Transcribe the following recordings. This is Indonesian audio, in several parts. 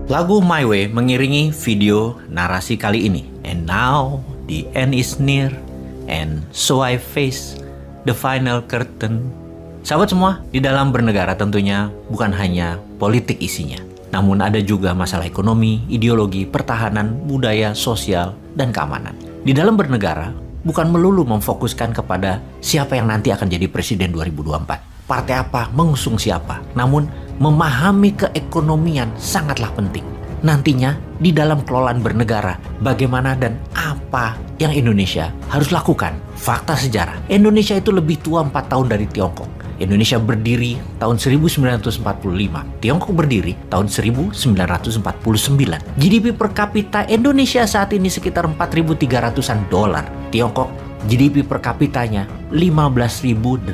Lagu My Way mengiringi video narasi kali ini. And now the end is near, and so I face the final curtain. Sahabat semua, di dalam bernegara tentunya bukan hanya politik isinya, namun ada juga masalah ekonomi, ideologi, pertahanan, budaya, sosial, dan keamanan. Di dalam bernegara bukan melulu memfokuskan kepada siapa yang nanti akan jadi presiden 2024. Partai apa, mengusung siapa. Namun, memahami keekonomian sangatlah penting. Nantinya, di dalam kelolaan bernegara, bagaimana dan apa yang Indonesia harus lakukan. Fakta sejarah, Indonesia itu lebih tua 4 tahun dari Tiongkok. Indonesia berdiri tahun 1945. Tiongkok berdiri tahun 1949. GDP per kapita Indonesia saat ini sekitar 4.300-an dolar. Tiongkok GDP per kapitanya 15.800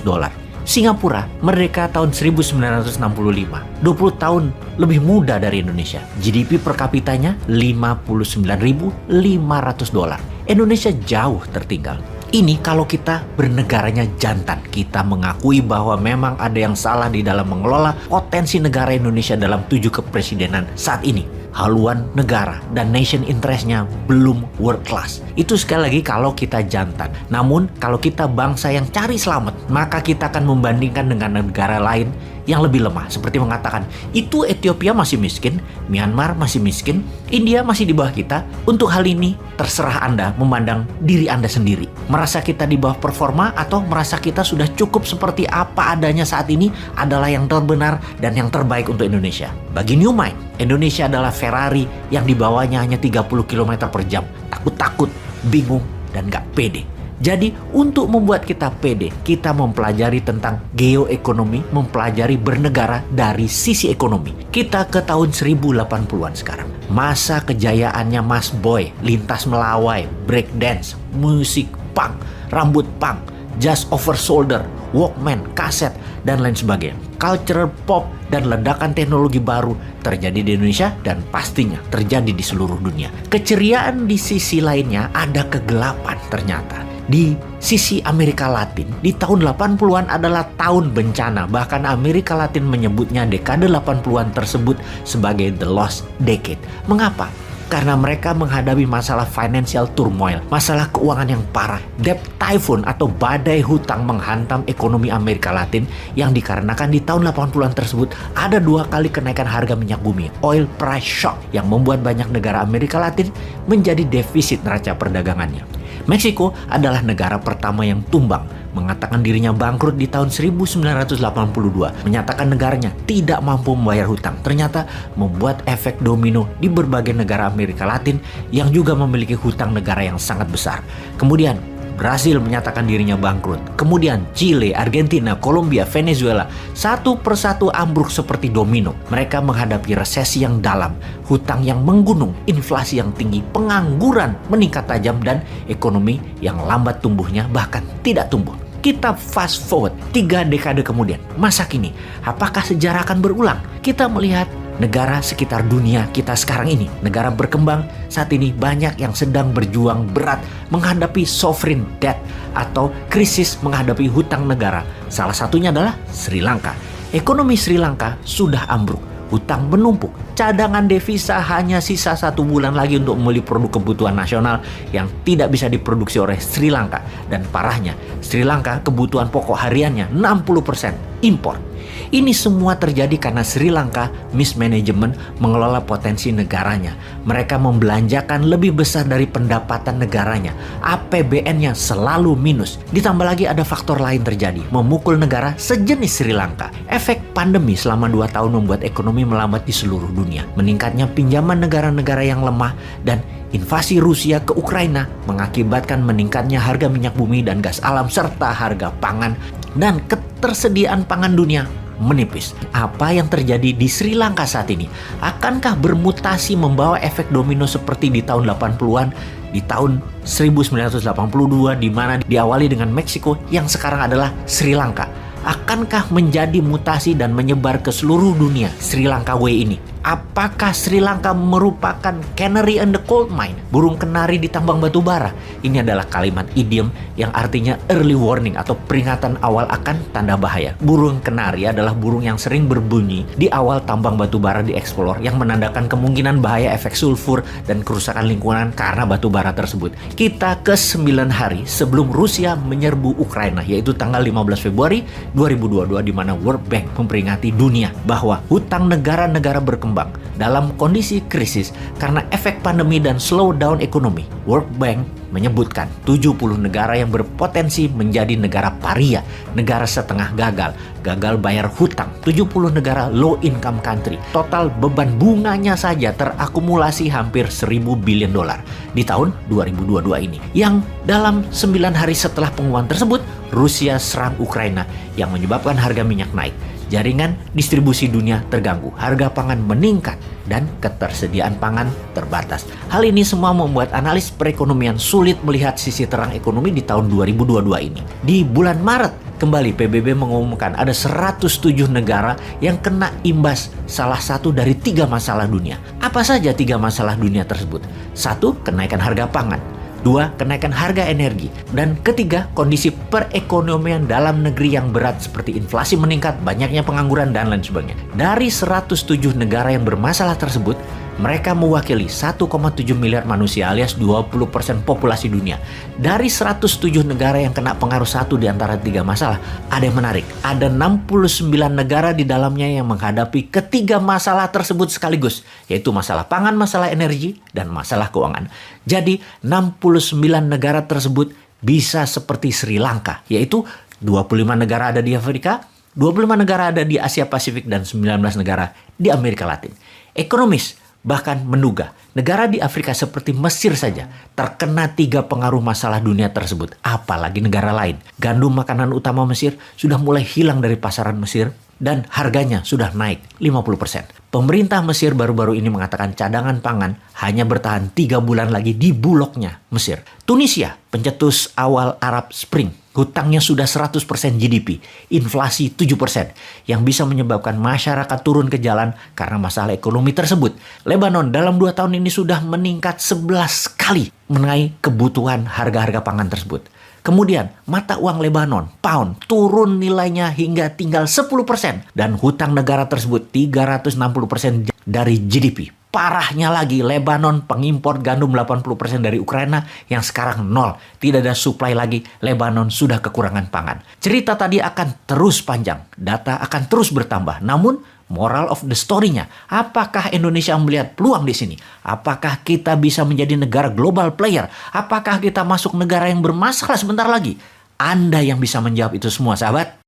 dolar. Singapura merdeka tahun 1965, 20 tahun lebih muda dari Indonesia. GDP per kapitanya 59.500 dolar. Indonesia jauh tertinggal. Ini kalau kita bernegaranya jantan. Kita mengakui bahwa memang ada yang salah di dalam mengelola potensi negara Indonesia dalam 7 kepresidenan saat ini. Haluan negara dan nation interest-nya belum world class. Itu sekali lagi kalau kita jantan. Namun kalau kita bangsa yang cari selamat, maka kita akan membandingkan dengan negara lain yang lebih lemah. Seperti mengatakan, itu Ethiopia masih miskin, Myanmar masih miskin, India masih di bawah kita. Untuk hal ini, terserah Anda memandang diri Anda sendiri. Merasa kita di bawah performa atau merasa kita sudah cukup seperti apa adanya saat ini adalah yang terbenar dan yang terbaik untuk Indonesia. Bagi New Mind, Indonesia adalah Ferrari yang dibawanya hanya 30 km per jam. Takut-takut, bingung, dan gak pede. Jadi untuk membuat kita pede, kita mempelajari tentang geoekonomi, mempelajari bernegara dari sisi ekonomi. Kita ke tahun 1080-an sekarang. Masa kejayaannya Mas Boy, lintas melawai, breakdance, musik punk, rambut punk, jazz over shoulder, Walkman, kaset, dan lain sebagainya. Culture pop dan ledakan teknologi baru terjadi di Indonesia dan pastinya terjadi di seluruh dunia. Keceriaan di sisi lainnya ada kegelapan ternyata. Di sisi Amerika Latin, di tahun 80-an adalah tahun bencana. Bahkan Amerika Latin menyebutnya dekade 80-an tersebut sebagai the lost decade. Mengapa? Karena mereka menghadapi masalah financial turmoil, masalah keuangan yang parah. Debt typhoon atau badai hutang menghantam ekonomi Amerika Latin yang dikarenakan di tahun 80-an tersebut ada 2 kali kenaikan harga minyak bumi, oil price shock, yang membuat banyak negara Amerika Latin menjadi defisit neraca perdagangannya. Meksiko adalah negara pertama yang tumbang, mengatakan dirinya bangkrut di tahun 1982, menyatakan negaranya tidak mampu membayar hutang. Ternyata membuat efek domino di berbagai negara Amerika Latin yang juga memiliki hutang negara yang sangat besar. Kemudian Brasil menyatakan dirinya bangkrut. Kemudian Chile, Argentina, Kolombia, Venezuela satu persatu ambruk seperti domino. Mereka menghadapi resesi yang dalam, hutang yang menggunung, inflasi yang tinggi, pengangguran meningkat tajam, dan ekonomi yang lambat tumbuhnya bahkan tidak tumbuh. Kita fast forward 3 dekade kemudian. Masa kini, apakah sejarah akan berulang? Kita melihat negara sekitar dunia kita sekarang ini, negara berkembang saat ini banyak yang sedang berjuang berat menghadapi sovereign debt atau krisis menghadapi hutang negara. Salah satunya adalah Sri Lanka. Ekonomi Sri Lanka sudah ambruk, hutang menumpuk, cadangan devisa hanya sisa 1 bulan lagi untuk membeli produk kebutuhan nasional yang tidak bisa diproduksi oleh Sri Lanka. Dan parahnya, Sri Lanka kebutuhan pokok hariannya 60% impor. Ini semua terjadi karena Sri Lanka mismanagement mengelola potensi negaranya. Mereka membelanjakan lebih besar dari pendapatan negaranya. APBN-nya selalu minus. Ditambah lagi ada faktor lain terjadi, memukul negara sejenis Sri Lanka. Efek pandemi selama 2 tahun membuat ekonomi melambat di seluruh dunia. Meningkatnya pinjaman negara-negara yang lemah dan invasi Rusia ke Ukraina mengakibatkan meningkatnya harga minyak bumi dan gas alam serta harga pangan, dan ketersediaan pangan dunia menipis. Apa yang terjadi di Sri Lanka saat ini? Akankah bermutasi membawa efek domino seperti di tahun 80-an, di tahun 1982 di mana diawali dengan Meksiko yang sekarang adalah Sri Lanka? Akankah menjadi mutasi dan menyebar ke seluruh dunia Sri Lanka Way ini? Apakah Sri Lanka merupakan canary in the coal mine? Burung kenari di tambang batu bara. Ini adalah kalimat idiom yang artinya early warning atau peringatan awal akan tanda bahaya. Burung kenari adalah burung yang sering berbunyi di awal tambang batu bara dieksplor yang menandakan kemungkinan bahaya efek sulfur dan kerusakan lingkungan karena batu bara tersebut. Kita ke 9 hari sebelum Rusia menyerbu Ukraina, yaitu tanggal 15 Februari 2022, di mana World Bank memperingati dunia bahwa hutang negara-negara berkembang dalam kondisi krisis karena efek pandemi dan slowdown ekonomi. World Bank menyebutkan 70 negara yang berpotensi menjadi negara paria, negara setengah gagal bayar hutang. 70 negara low income country. Total beban bunganya saja terakumulasi hampir 1.000 billion dolar di tahun 2022 ini. Yang dalam 9 hari setelah pengumuman tersebut, Rusia serang Ukraina yang menyebabkan harga minyak naik. Jaringan distribusi dunia terganggu, harga pangan meningkat, dan ketersediaan pangan terbatas. Hal ini semua membuat analis perekonomian sulit melihat sisi terang ekonomi di tahun 2022 ini. Di bulan Maret, kembali PBB mengumumkan ada 107 negara yang kena imbas salah satu dari 3 masalah dunia. Apa saja 3 masalah dunia tersebut? 1. Kenaikan harga pangan. 2. Kenaikan harga energi. Dan ketiga, kondisi perekonomian dalam negeri yang berat seperti inflasi meningkat, banyaknya pengangguran, dan lain sebagainya. Dari 107 negara yang bermasalah tersebut, mereka mewakili 1,7 miliar manusia alias 20% populasi dunia. Dari 107 negara yang kena pengaruh satu di antara 3 masalah, ada yang menarik. Ada 69 negara di dalamnya yang menghadapi ketiga masalah tersebut sekaligus, yaitu masalah pangan, masalah energi, dan masalah keuangan. Jadi 69 negara tersebut bisa seperti Sri Lanka, yaitu 25 negara ada di Afrika, 25 negara ada di Asia Pasifik, dan 19 negara di Amerika Latin. Ekonomis bahkan menduga negara di Afrika seperti Mesir saja terkena 3 pengaruh masalah dunia tersebut, apalagi negara lain. Gandum, makanan utama Mesir, sudah mulai hilang dari pasaran Mesir dan harganya sudah naik 50%. Pemerintah Mesir baru-baru ini mengatakan cadangan pangan hanya bertahan 3 bulan lagi di bulognya Mesir. Tunisia, pencetus awal Arab Spring, hutangnya sudah 100% GDP, inflasi 7%, yang bisa menyebabkan masyarakat turun ke jalan karena masalah ekonomi tersebut. Lebanon dalam 2 tahun ini sudah meningkat 11 kali mengenai kebutuhan harga-harga pangan tersebut. Kemudian mata uang Lebanon, pound, turun nilainya hingga tinggal 10%. Dan hutang negara tersebut 360% dari GDP. Parahnya lagi, Lebanon pengimpor gandum 80% dari Ukraina yang sekarang nol. Tidak ada supply lagi, Lebanon sudah kekurangan pangan. Cerita tadi akan terus panjang, data akan terus bertambah. Namun moral of the story-nya, apakah Indonesia melihat peluang di sini? Apakah kita bisa menjadi negara global player? Apakah kita masuk negara yang bermasalah sebentar lagi? Anda yang bisa menjawab itu semua, sahabat.